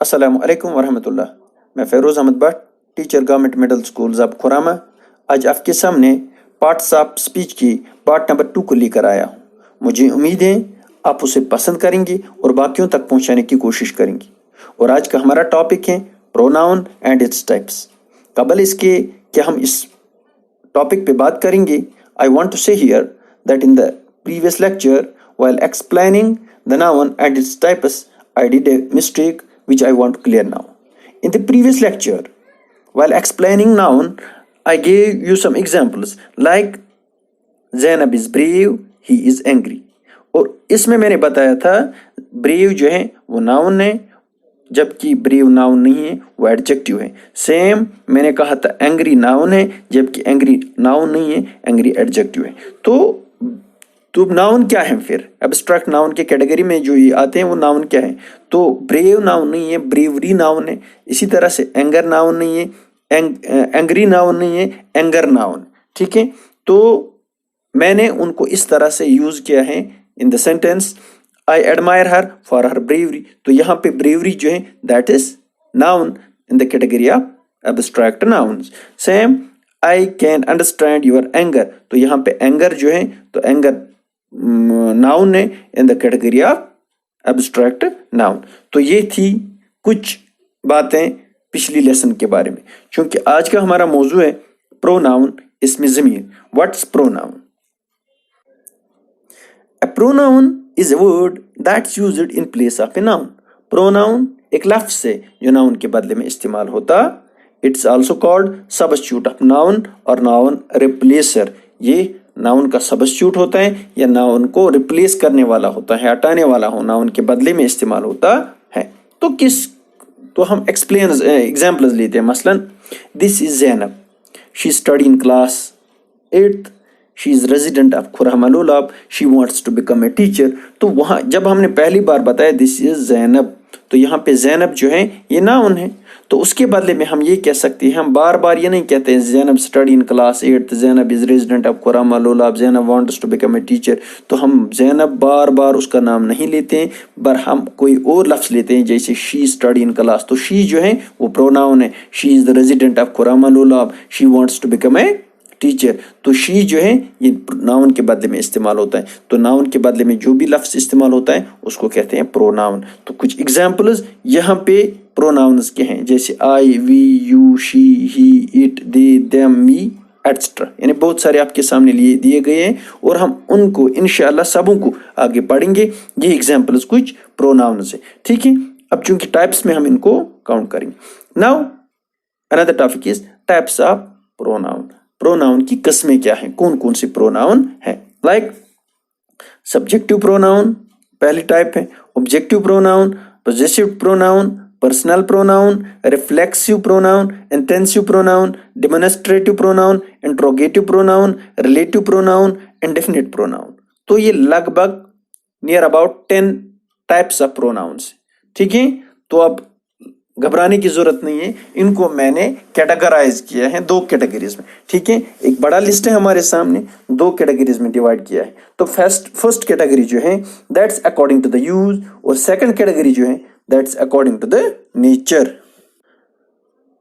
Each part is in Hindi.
अस्सलामु अलैकुम वरहमतुल्लाह। मैं Fairoz Ahmad Bhat, teacher government middle school Zab Khurama, आज आपके सामने पार्ट्स ऑफ स्पीच की पार्ट नंबर 2 को लेकर आया हूँ। मुझे उम्मीद है आप उसे पसंद करेंगे और बाकियों तक पहुँचाने की कोशिश करेंगे। और आज का हमारा टॉपिक है प्रोनाउन एंड इट्स टाइप्स। कबल इसके कि हम इस टॉपिक पे बात करेंगे, I want to say here that in the previous lecture, while explaining the noun and its types, I did a mistake which I want to clear now. In the previous lecture, while explaining noun, I gave you some examples like Zainab is brave, he is angry. और इसमें मैंने बताया था brave जो है वो noun है, जबकि ब्रेव नाउन नहीं है, वो एडजेक्टिव है। सेम मैंने कहा था एंग्री नाउन है, जबकि एंग्री नाउन नहीं है, एंग्री एडजेक्टिव है। तो नाउन क्या है फिर? एब्स्ट्रैक्ट नाउन के कैटेगरी में जो ये आते हैं वो नाउन क्या है? तो ब्रेव नाउन नहीं है, ब्रेवरी नाउन है। इसी तरह से एंगर नाउन नहीं है, एंग्री नाउन नहीं है, एंगर नाउन। ठीक है, तो मैंने उनको इस तरह से यूज किया है in the sentence I admire her for her bravery। तो यहाँ पे bravery जो है that is noun in the category of abstract nouns। Same I can understand your anger। तो यहाँ पे anger जो है तो anger noun है in the category of abstract noun। तो ये थी कुछ बातें पिछली लेसन के बारे में। क्योंकि आज का हमारा मौजू है प्रोनाउन इसमें ज़मीर। What's pronoun? A pronoun is a word that's used in place of a noun। pronoun एक लफ्ज़ है जो नाउन के बदले में इस्तेमाल होता। It's also called substitute of noun और noun replacer। ये नाउन का सब्स्टिट्यूट होता है या नाउन को रिप्लेस करने वाला होता है, हटाने वाला हो, नाउन के बदले में इस्तेमाल होता है। तो हम एग्जाम्पल्स लेते हैं। मसलन this is Zainab, she study in class 8th, she is resident of Khurama, she wants to become a teacher. तो वहाँ जब हमने पहली बार बताया दिस इज ज़ैनब, तो यहाँ पे ज़ैनब जो है ये नाउन है। तो उसके बदले में हम ये कह सकते हैं, हम बार बार ये नहीं कहते हैं Zainab study in class 8th, Zainab is resident of Khurama, Zainab wants to become a teacher. तो हम ज़ैनब बार बार उसका नाम नहीं लेते हैं, पर हम कोई और लफ्ज़ लेते हैं, जैसे शी स्टडी इन क्लास। तो शी जो है वो प्रोनाउन है, she is the resident of Khurama, she wants to become a teacher. तो शी जो है ये नाउन के बदले में इस्तेमाल होता है। तो नाउन के बदले में जो भी लफ्ज़ इस्तेमाल होता है उसको कहते हैं प्रोनाउन। तो कुछ एग्जाम्पल्स यहाँ पे प्रोनाउन्स के हैं, जैसे I, we, you, she, he, it, they, them, me etcetera. यानी बहुत सारे आपके सामने लिए दिए गए हैं और हम उनको इंशाल्लाह सबों को आगे पढ़ेंगे। ये एग्जाम्पल्स कुछ प्रोनाउन्स है। ठीक है, अब चूंकि टाइप्स में हम इनको काउंट करेंगे। Now another topic is types of pronoun. Pronoun की किस्में क्या हैं, कौन कौन सी प्रोनाउन है? लाइक सब्जेक्टिव प्रोनाउन पहली टाइप है, objective pronoun, possessive pronoun, personal pronoun, reflexive pronoun, intensive pronoun, demonstrative pronoun, interrogative pronoun, relative pronoun, indefinite pronoun. तो ये लगभग near about 10 types of pronouns. ठीक है, तो अब घबराने की जरूरत नहीं है, इनको मैंने कैटेगराइज किया है 2 कैटेगरीज में। ठीक है, एक बड़ा लिस्ट है हमारे सामने, 2 कैटेगरीज में डिवाइड किया है। तो फर्स्ट कैटेगरी जो है that's according to the use, और सेकंड कैटेगरी जो है that's according to the nature.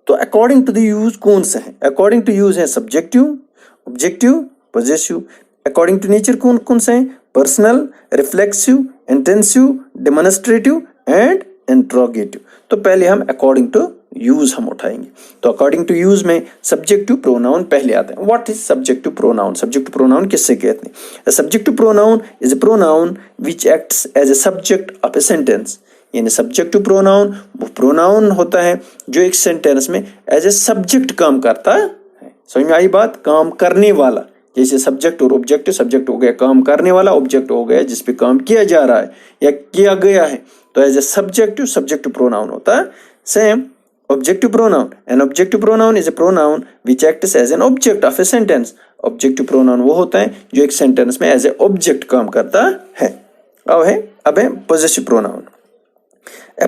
तो अकॉर्डिंग टू द यूज कौन सा है? अकॉर्डिंग टू यूज है subjective, objective, possessive. According to nature कौन कौन सा है? Personal, reflexive, intensive, demonstrative and interrogative. तो पहले हम अकॉर्डिंग टू यूज हम उठाएंगे। तो अकॉर्डिंग टू यूज में सब्जेक्टिव प्रोनाउन पहले आते हैं। What is subjective pronoun? Subjective pronoun किससे कहते हैं? Subjective pronoun is a pronoun which acts as a subject of a sentence. यानी सब्जेक्टिव प्रोनाउन वो प्रोनाउन होता है जो एक सेंटेंस में एज ए सब्जेक्ट काम करता है। समझ में आई बात? काम करने वाला, जैसे सब्जेक्ट और ऑब्जेक्ट। सब्जेक्ट हो गया काम करने वाला, ऑब्जेक्ट हो गया जिसपे काम किया जा रहा है या किया गया है। तो एज ए सब्जेक्टिव प्रोनाउन होता है। Same objective pronoun, an objective pronoun is a pronoun which acts as an object of a sentence. Objective pronoun वो होता है जो एक सेंटेंस में एज ए ऑब्जेक्ट काम करता है। अब है possessive pronoun. A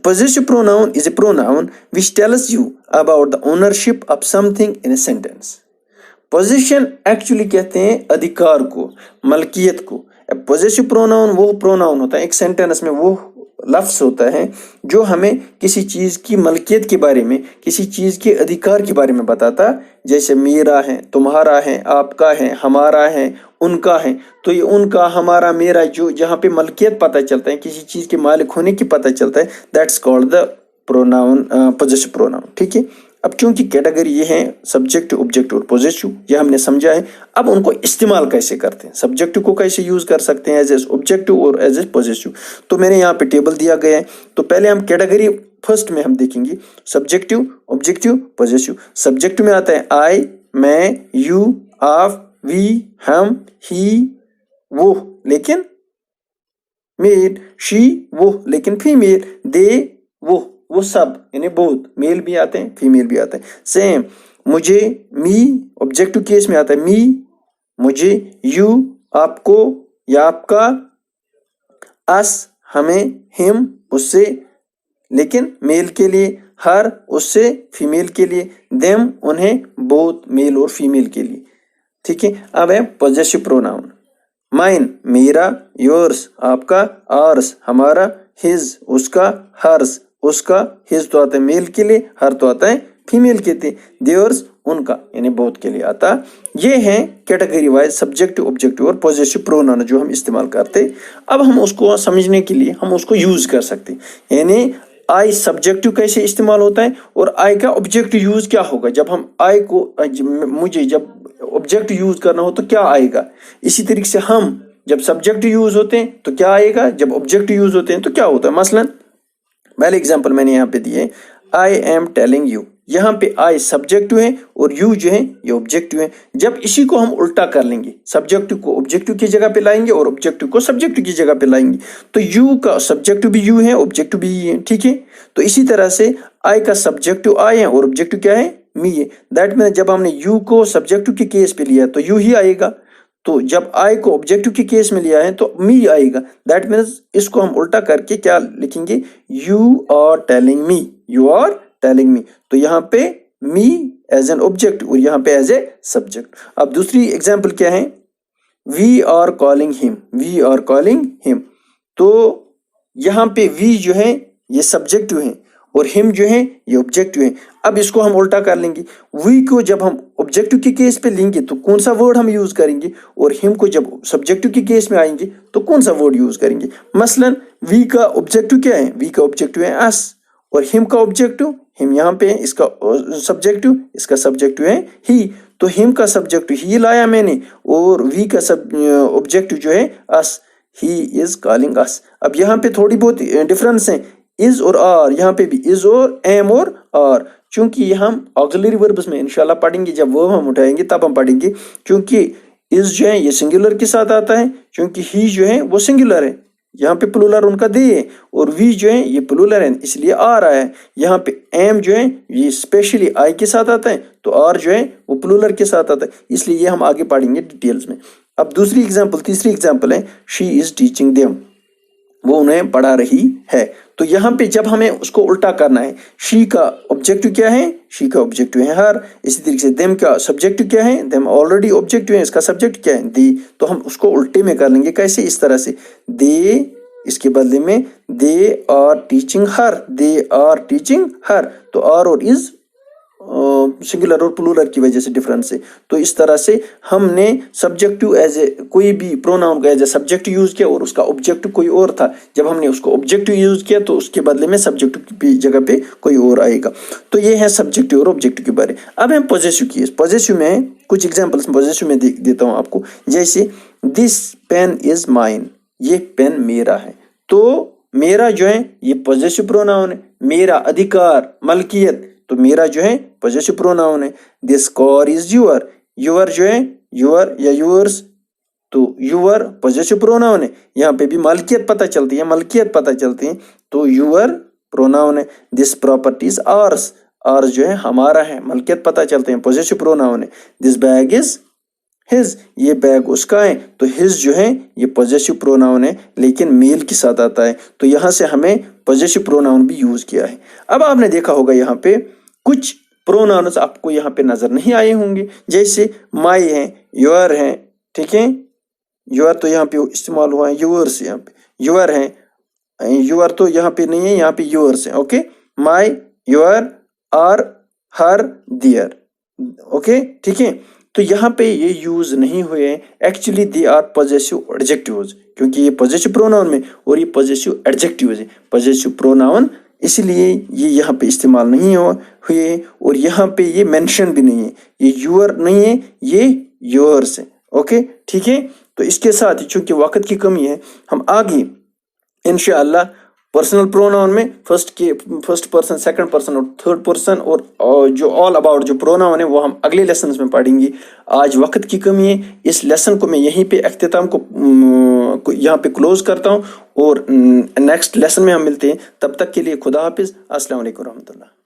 possessive pronoun is a pronoun which tells you about the ownership of something in a sentence। Position actually कहते हैं अधिकार को, मलकियत को। पोजेसिव प्रोनाउन वो प्रोनाउन होता है एक सेंटेंस में वो लफ्ज़ होता है जो हमें किसी चीज़ की मलकियत के बारे में, किसी चीज़ के अधिकार के बारे में बताता, जैसे मेरा है, तुम्हारा है, आपका है, हमारा है, उनका है। तो ये उनका, हमारा, मेरा, जो जहाँ पे मलकियत पता चलता है, किसी चीज़ के मालिक होने की पता चलता है, that's called the pronoun, possessive pronoun. ठीक है। अब चूंकि कैटेगरी ये है सब्जेक्टिव, ऑब्जेक्टिव और पोजेसिव, ये हमने समझा है। अब उनको इस्तेमाल कैसे करते हैं, सब्जेक्टिव को कैसे यूज कर सकते हैं एज ए ऑब्जेक्टिव और एज ए पोजेसिव, तो मैंने यहाँ पे टेबल दिया गया है। तो पहले हम कैटेगरी फर्स्ट में हम देखेंगे सब्जेक्टिव, ऑब्जेक्टिव, पोजेसिव। सब्जेक्टिव में आता है आई, मैं, यू, आप, वी, हम, ही, वो लेकिन मेल, शी वो लेकिन फीमेल, दे वो सब, यानी बोथ, मेल भी आते हैं फीमेल भी आते हैं। सेम मुझे, मी, ऑब्जेक्टिव केस में आता है मी, मुझे, यू, आपको या आपका, अस, हमें, हिम, उससे लेकिन मेल के लिए, हर, उससे फीमेल के लिए, देम, उन्हें, बोथ, मेल और फीमेल के लिए। ठीक है। अब है पोजेसिव प्रोनाउन। माइन, मेरा, योर्स, आपका, आर्स, हमारा, हिज, उसका, हर्स, उसका, हिज तो आता है मेल के लिए, हर तो आता है फीमेल के लिए, देयर्स, उनका, यानी बोथ के लिए आता। ये है कैटेगरी वाइज सब्जेक्टिव, ऑब्जेक्टिव और पोजेसिव प्रोनाउन जो हम इस्तेमाल करते। अब हम उसको समझने के लिए हम उसको यूज कर सकते, यानी आई सब्जेक्टिव कैसे इस्तेमाल होता है और आई का ऑब्जेक्टिव यूज क्या होगा। जब हम आई को, मुझे जब ऑब्जेक्ट यूज करना हो तो क्या आएगा। इसी तरीके से हम जब सब्जेक्ट यूज होते हैं तो क्या आएगा, जब ऑब्जेक्ट यूज होते हैं तो क्या होता है। मसलन पहले एग्जांपल मैंने यहाँ पे दिए, आई एम टेलिंग यू, यहाँ पे आई सब्जेक्टिव है और यू जो है ये ऑब्जेक्टिव है। जब इसी को हम उल्टा कर लेंगे, सब्जेक्टिव को ऑब्जेक्टिव की जगह पे लाएंगे और ऑब्जेक्टिव को सब्जेक्टिव की जगह पे लाएंगे, तो यू का सब्जेक्टिव भी यू है, ऑब्जेक्टिव भी ही है। ठीक है। तो इसी तरह से आई का सब्जेक्टिव आई है और ऑब्जेक्टिव क्या है, मी है। दैट मीन जब हमने यू को सब्जेक्टिव के केस पे लिया तो यू ही आएगा, तो जब आई को ऑब्जेक्टिव के केस में लिया है तो मी आएगा। दैट मीन्स इसको हम उल्टा करके क्या लिखेंगे, you are telling me, you are telling me. तो यहाँ पे मी एज एन ऑब्जेक्ट और यहाँ पे एज ए सब्जेक्ट। अब दूसरी एग्जांपल क्या है, we are calling him, we are calling him. तो यहाँ पे वी जो है ये सब्जेक्टिव है और हिम जो है ये ऑब्जेक्टिव है। अब इसको हम उल्टा कर लेंगे, वी को जब हम ऑब्जेक्टिव के केस पे लेंगे तो कौन सा वर्ड हम यूज करेंगे और हिम को जब सब्जेक्टिव के केस में आएंगे तो कौन सा वर्ड यूज करेंगे। मसलन वी का ऑब्जेक्टिव क्या है, वी का ऑब्जेक्टिव है अस और हिम का ऑब्जेक्टिव, हिम यहाँ पे है, इसका सब्जेक्टिव, इसका सब्जेक्टिव है ही। तो हिम का सब्जेक्टिव ही लाया मैंने और वी का ऑब्जेक्टिव जो है अस, ही इज कॉलिंग अस। अब यहाँ पे थोड़ी बहुत डिफरेंस है, इज और आर, यहाँ पे भी इज और एम और आर, क्योंकि हम ऑक्सिलरी वर्ब्स में इंशाल्लाह पढ़ेंगे, जब वो हम उठाएंगे तब हम पढ़ेंगे। क्योंकि इज जो है ये सिंगुलर के साथ आता है, क्योंकि ही जो है वो सिंगुलर है, यहाँ पे प्लूरल उनका दे है, और वी जो है ये प्लूरल है इसलिए आ रहा है। यहाँ पे एम जो है ये स्पेशली आई के साथ आता है, तो आर जो है वो प्लूरल के साथ आता है, इसलिए ये हम आगे पढ़ेंगे डिटेल्स में। अब दूसरी एग्जाम्पल, तीसरी एग्जाम्पल है, शी इज टीचिंग देम, वो उन्हें पढ़ा रही है। तो यहाँ पे जब हमें उसको उल्टा करना है, शी का ऑब्जेक्टिव क्या है, शी का ऑब्जेक्टिव है हर। इसी तरीके से देम का सब्जेक्टिव क्या है, देम ऑलरेडी ऑब्जेक्टिव है, इसका सब्जेक्ट क्या है, दी। तो हम उसको उल्टे में कर लेंगे, कैसे, इस तरह से, दे इसके बदले में they are teaching her, they are teaching her. तो आर और इज सिंगुलर और प्लूरल की वजह से डिफरेंस है। तो इस तरह से हमने सब्जेक्टिव एज ए, कोई भी प्रोनाउन को एज ए सब्जेक्टिव यूज किया और उसका ऑब्जेक्टिव कोई और था। जब हमने उसको ऑब्जेक्टिव यूज किया तो उसके बदले में सब्जेक्टिव की जगह पे कोई और आएगा। तो ये है सब्जेक्टिव और ऑब्जेक्टिव के बारे। अब हम पॉजेसिव की, पॉजेसिव में कुछ एग्जाम्पल्स पॉजेसिव में देता हूँ आपको। जैसे दिस पेन इज माइन, ये पेन मेरा है। तो मेरा जो है ये पॉजेसिव प्रोनाउन है, मेरा अधिकार, मलकियत, तो मेरा जो है पॉजेसिव प्रोनाउन है। This car is your, your जो है योर या योर्स, तो योर पॉजेसिव प्रोनाउन है। यहाँ पे भी मालिकियत पता चलती है, मलकियत पता चलती है, तो योर प्रोनाउन है। This property is ours, ours जो है हमारा है, मलकियत पता चलते हैं, पॉजेसिव प्रोनाउन है। दिस बैग इज हिज, ये बैग उसका है, तो हिज जो है ये पॉजेसिव प्रोनाउन है लेकिन मेल के साथ आता है। तो यहाँ से हमें पॉजेसिव प्रोनाउन भी यूज किया है। अब आपने देखा होगा यहाँ पे कुछ प्रोनाउंस आपको यहाँ पे नजर नहीं आए होंगे, जैसे माई है, योर है, ठीक है, योर तो यहाँ पे इस्तेमाल हुआ है, योर्स यहाँ पे योर है, यूर तो यहाँ पे नहीं है, यहाँ पे योर्स है। Okay, my, your, our, her, their. Okay, ठीक है। तो यहाँ पे ये यूज नहीं हुए हैं, actually they are possessive adjectives, क्योंकि ये पॉजेसिव प्रोनाउन में और ये पॉजेसिव एडजेक्टिव्स है, पॉजेसिव प्रोनाउन, इसलिए ये यहाँ पे इस्तेमाल नहीं हुए। और यहाँ पे ये मेंशन भी नहीं है, ये यूर नहीं है, ये योर्स है। ओके, ठीक है। तो इसके साथ ही चूंकि वक्त की कमी है, हम आगे इंशाअल्लाह पर्सनल प्रोनाउन में फर्स्ट पर्सन, सेकंड पर्सन और थर्ड पर्सन और जो ऑल अबाउट जो प्रोनाउन है वो हम अगले लेसन में पढ़ेंगे। आज वक्त की कमी है, इस लेसन को मैं यहीं पे अख्तिताम को यहाँ पे क्लोज करता हूँ और नेक्स्ट लेसन में हम मिलते हैं। तब तक के लिए खुदा हाफिज, अस्सलाम वालेकुम रहमतुल्लाह।